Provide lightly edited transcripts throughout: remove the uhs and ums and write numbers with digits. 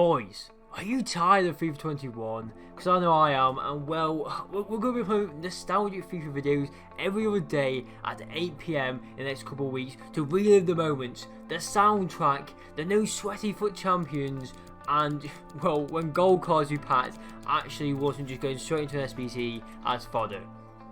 Boys, are you tired of FIFA 21? Because I know I am, and well, we're going to be playing nostalgic FIFA videos every other day at 8 PM in the next couple of weeks to relive the moments, the soundtrack, the no sweaty foot champions, and well, when gold cards we packed actually wasn't just going straight into an SBC as fodder.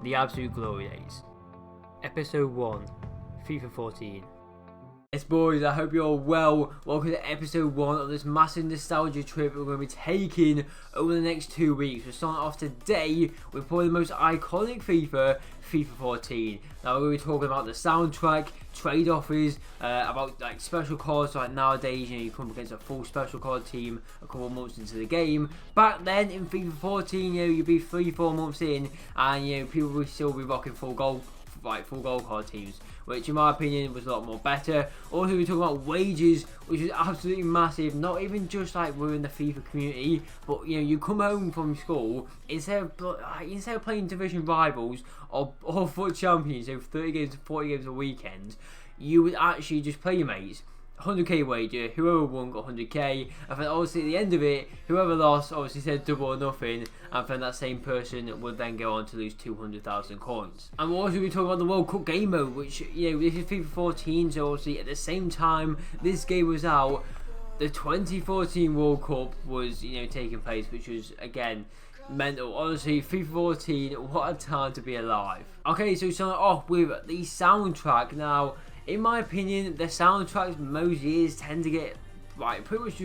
The absolute glory days. Episode 1, FIFA 14. Yes boys, I hope you're all well. Welcome to episode 1 of this massive nostalgia trip we're going to be taking over the next 2 weeks. We're starting off today with probably the most iconic FIFA 14. Now we're going to be talking about the soundtrack, trade offers, about like special cards. Like nowadays, you come against a full special card team a couple of months into the game. Back then in FIFA 14, you'd be 3-4 months in, and people would still be rocking full gold card teams, which in my opinion was a lot more better. Also, we're talking about wages, which is absolutely massive. Not even just like we're in the FIFA community, but you come home from school, instead of playing division rivals or foot champions, so 30 games, 40 games a weekend, you would actually just play your mates. 100k wager, whoever won got 100k, and then obviously at the end of it, whoever lost obviously said double or nothing, and then that same person would then go on to lose 200,000 coins. And we're also going to be talking about the World Cup game mode, which this is FIFA 14, so obviously at the same time this game was out, the 2014 World Cup was taking place, which was again mental. Honestly, FIFA 14, what a time to be alive. Okay, so starting off with the soundtrack. Now, in my opinion, the soundtracks most years tend to get pretty much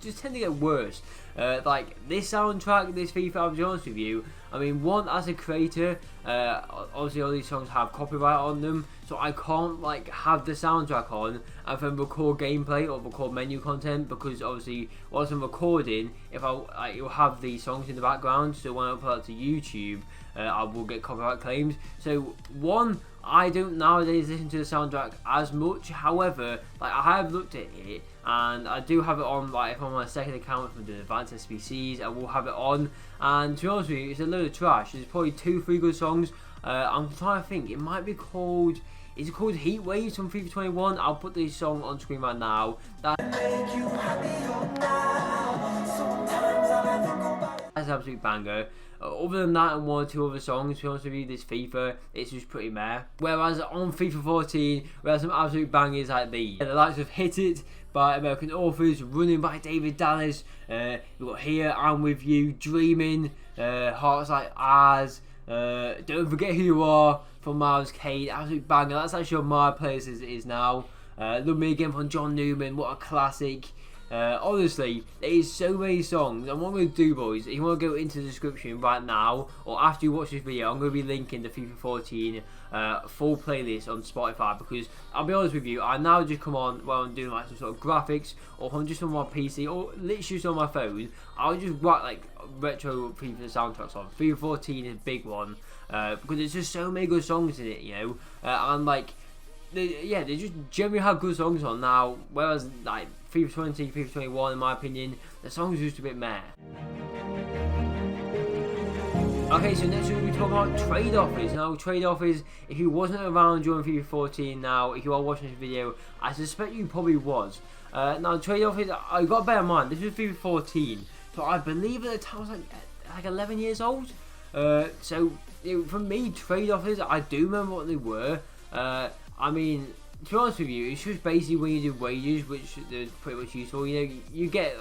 just tend to get worse. Like this soundtrack, this FIFA, I'll be honest with you, I mean, one, as a creator, obviously all these songs have copyright on them, so I can't have the soundtrack on and then record gameplay or record menu content, because obviously whilst I'm recording, if you'll have these songs in the background, so when I upload it to YouTube, I will get copyright claims. So one, I don't nowadays listen to the soundtrack as much. However, I have looked at it, and I do have it on. If I'm on my second account from the advanced SBCs, I will have it on. And to be honest with you, it's a load of trash. There's probably 2-3 good songs. I'm trying to think. It might be called. Is it called Heat Waves from FIFA 21? I'll put this song on screen right now. That's an absolute banger. Other than that and 1 or 2 other songs, to be honest with you, this FIFA, it's just pretty meh. Whereas on FIFA 14, we have some absolute bangers like these. The likes of Hit It by American Authors, Running by David Dallas, we've got Here, I'm With You, Dreaming, Hearts Like Ours, Don't Forget Who You Are from Miles Kane, absolute banger. That's actually on my playlist as it is now. Love Me Again from John Newman, what a classic. Honestly, there is so many songs, and what I'm going to do, boys, if you want to go into the description right now, or after you watch this video, I'm going to be linking the FIFA 14 full playlist on Spotify, because I'll be honest with you, I now just come on while I'm doing some sort of graphics, or if I'm just on my PC, or literally just on my phone, I'll just write retro FIFA soundtracks on. FIFA 14 is a big one, because there's just so many good songs in it, and they just generally have good songs on now, whereas FIFA 20, FIFA 21, in my opinion, the songs are just a bit meh. Okay, so next we're going to be talking about trade offers. Now, trade offers, if you wasn't around during FIFA 14 now, if you are watching this video, I suspect you probably was. Now, trade offers, I've got to bear in mind, this was FIFA 14, so I believe at the time I was like 11 years old. So, for me, trade offers, I do remember what they were. I mean, to be honest with you, it's just basically when you do wages, which is pretty much useful. You get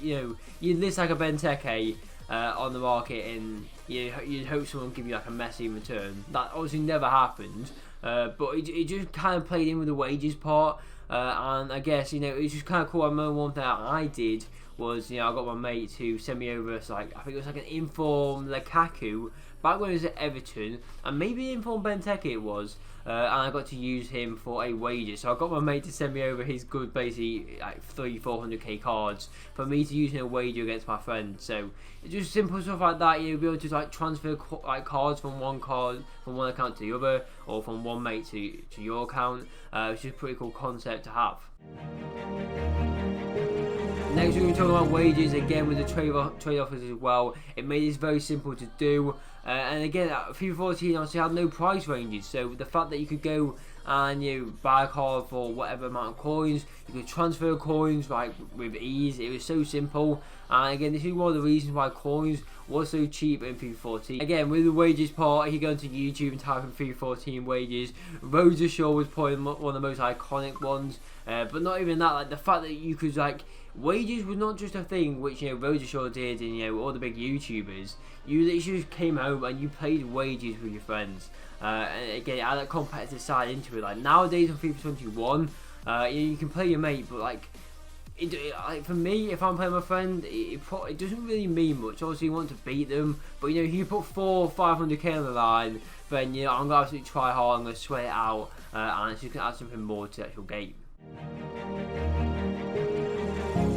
you list a Benteke on the market, and you'd hope someone will give you a Messi in return. That obviously never happened, but it just kind of played in with the wages part, and I guess it's just kind of cool. I remember one thing that I did was I got my mate to send me over I think it was an inform Lukaku back when he was at Everton, and maybe inform Benteke it was. And I got to use him for a wager. So I got my mate to send me over his good, basically 300-400k cards for me to use in a wager against my friend. So it's just simple stuff like that. You'll be able to transfer cards from one account to the other, or from one mate to your account. Which is a pretty cool concept to have. Next we're going to be talking about wages again with the trade offers as well. It made this very simple to do. And again, FIFA 14 obviously had no price ranges, so the fact that you could go and you buy a card for whatever amount of coins. You could transfer coins like with ease. It was so simple. And again, this is one of the reasons why coins were so cheap in FIFA 14. Again, with the wages part, if you go into YouTube and type in FIFA 14 wages, Road to Shore was probably one of the most iconic ones. But not even that, like the fact that you could like, wages was not just a thing which, you know, Road to Shore did and, you know, all the big YouTubers. You literally just came home and you played wages with your friends. And again, add that competitive side into it. Like nowadays on FIFA 21, you can play your mate, but like, like for me, if I'm playing my friend, it doesn't really mean much. Obviously, you want to beat them, but you know, if you put 500k on the line, then you know, I'm gonna absolutely try hard. I'm gonna sweat it out, and it's just gonna add something more to the actual game.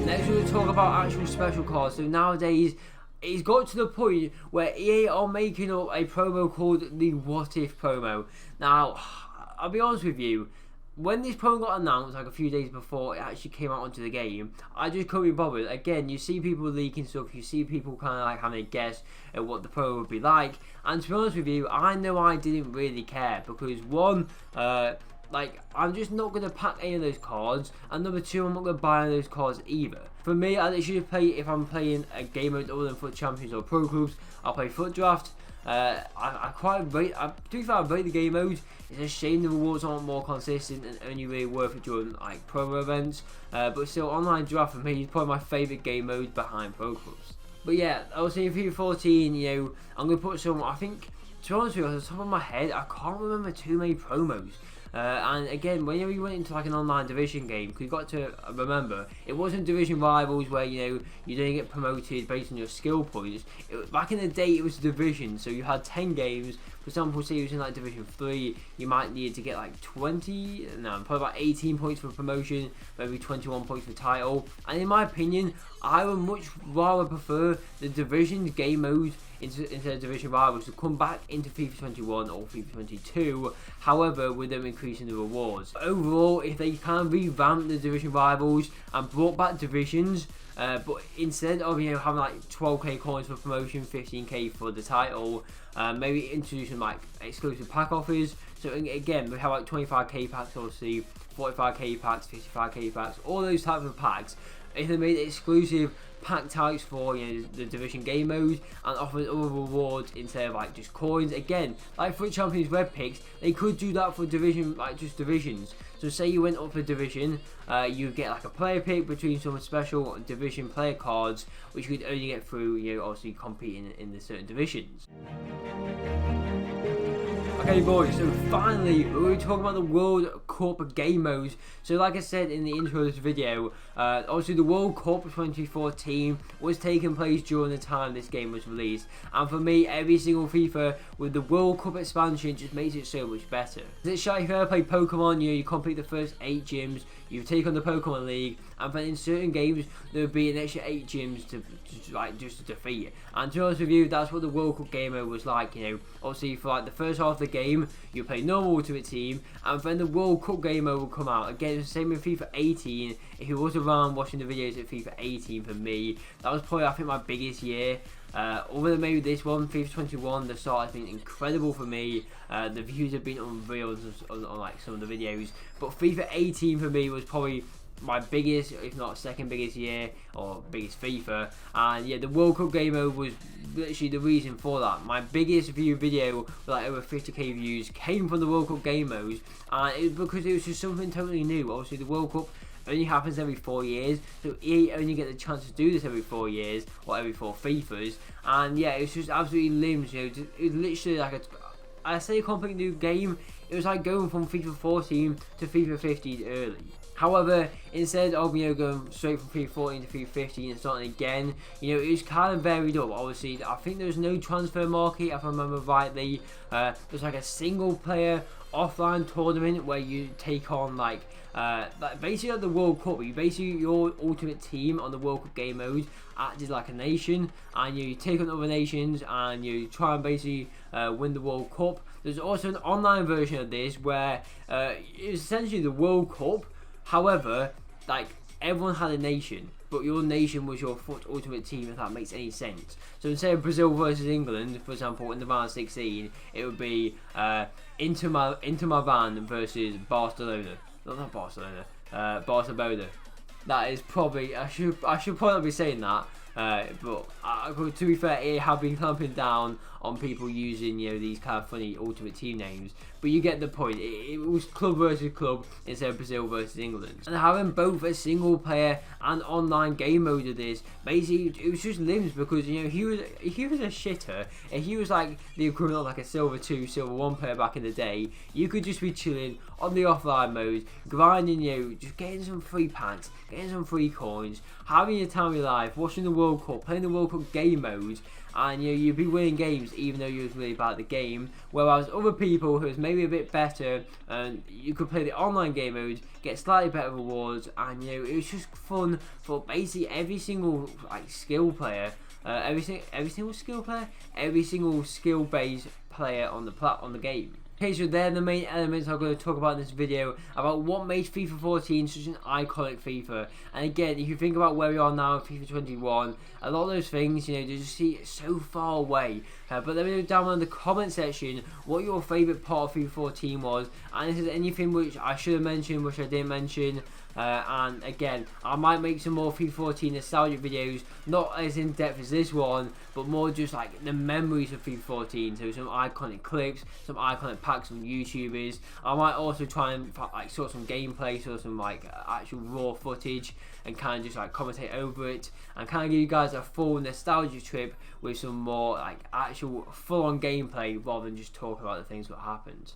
Next, we'll talk about actual special cards. So nowadays, it's got to the point where EA are making up a promo called the What If promo. Now, I'll be honest with you. When this promo got announced, like a few days before it actually came out onto the game, I just couldn't be bothered. Again, you see people leaking stuff, you see people kind of like having a guess at what the promo would be like, and to be honest with you, I know I didn't really care, because one, like, I'm just not going to pack any of those cards, and number two, I'm not going to buy any of those cards either. For me, I literally play, if I'm playing a game mode other than Foot Champions or Pro Clubs, I'll play Foot Draft. I quite rate, to be fair, I rate the game mode. It's a shame the rewards aren't more consistent and only really worth it during like promo events. But still, online draft for me is probably my favourite game mode behind Pro Clubs. But yeah, I was saying FIFA 14, you know, I'm going to put some, I think, to be honest with you, off the top of my head, I can't remember too many promos. And again, whenever you went into like an online division game, because you got to remember, it wasn't division rivals where, you know, you didn't get promoted based on your skill points. Back in the day, it was division, so you had 10 games. For example, say you was in like Division 3, you might need to get like probably about 18 points for promotion, maybe 21 points for title. And in my opinion, I would much rather prefer the divisions game mode instead of division rivals to come back into FIFA 21 or FIFA 22, however, with them increasing the rewards. Overall, if they can revamp the division rivals and brought back divisions, but instead of, you know, having like 12k coins for promotion, 15k for the title, maybe introducing like exclusive pack offers. So again, we have like 25k packs, obviously 45k packs, 55k packs, all those types of packs. If they made exclusive pack types for, you know, the division game mode and offered other rewards instead of like just coins, again, like Foot Champions Red Picks, they could do that for division, like just divisions. So say you went up for division, you get like a player pick between some special division player cards, which you could only get through, you know, obviously competing in the certain divisions. Okay boys, so finally we're talking about the World Cup game modes. So like I said in the intro of this video, obviously the World Cup 2014 was taking place during the time this game was released, and for me, every single FIFA with the World Cup expansion just makes it so much better. It's like if you ever play Pokemon, you know, you complete the first 8 gyms, you take on the Pokemon League, and then in certain games there would be an extra 8 gyms to defeat it. And to be honest with you, that's what the World Cup game mode was like. You know, obviously for like the first half of the game, you play normal Ultimate Team, and then the World Cup game mode will come out. Again, it's the same with FIFA 18. If you was around watching the videos of FIFA 18 for me, that was probably, I think, my biggest year. Other than maybe this one, FIFA 21, the start has been incredible for me. The views have been unreal on like some of the videos. But FIFA 18 for me was probably my biggest, if not second biggest year, or biggest FIFA. And yeah, the World Cup game mode was literally the reason for that. My biggest view video with like over 50k views came from the World Cup game mode, and it was because it was just something totally new. Obviously the World Cup only happens every 4 years, so EA only get the chance to do this every 4 years, or every 4 FIFAs. And yeah, it was just absolutely limbs, you know. It was literally like I say a completely new game. It was like going from FIFA 14 to FIFA 15 early. However, instead of, you know, going straight from FIFA 14 to FIFA 15 and starting again, you know, it was kind of varied up. Obviously, I think there was no transfer market, if I remember rightly. There's like a single player offline tournament where you take on like basically like the World Cup. You basically, your ultimate team on the World Cup game mode acted like a nation, and you take on other nations and you try and basically win the World Cup. There's also an online version of this where it's essentially the World Cup. However, like everyone had a nation, but your nation was your FUT Ultimate Team, if that makes any sense. So instead of Brazil versus England, for example, in the round 16, it would be Inter Milan versus Barcelona. Not Barcelona, Barcelona. That is probably, I should probably be saying that. But to be fair, it have been clamping down on people using, you know, these kind of funny Ultimate Team names. But you get the point. It was club versus club instead of Brazil versus England. And having both a single player and online game mode of this, basically it was just limbs, because, you know, he was a shitter. If he was like the equivalent of like a Silver 2, Silver 1 player back in the day, you could just be chilling on the offline mode, grinding, you know, just getting some free pants, getting some free coins, having your time of your life, watching the World Cup, playing the World Cup game mode, and, you know, you'd be winning games even though you was really bad at the game. Whereas other people who was maybe a bit better, and you could play the online game mode, get slightly better rewards, and, you know, it was just fun for basically every single like skill player, every single skill based player on the game. Okay, so they're the main elements I'm going to talk about in this video, about what makes FIFA 14 such an iconic FIFA. And again, if you think about where we are now in FIFA 21, a lot of those things, you know, you just see so far away. But let me know down in the comment section what your favourite part of FIFA 14 was, and if there's anything which I should have mentioned, which I didn't mention. And again, I might make some more FIFA 14 nostalgic videos, not as in depth as this one, but more just like the memories of FIFA 14. So some iconic clips, some iconic packs from YouTubers. I might also try and like sort some gameplay, sort some like actual raw footage, and kind of just like commentate over it, and kind of give you guys a full nostalgia trip with some more like actual full-on gameplay rather than just talk about the things that happened.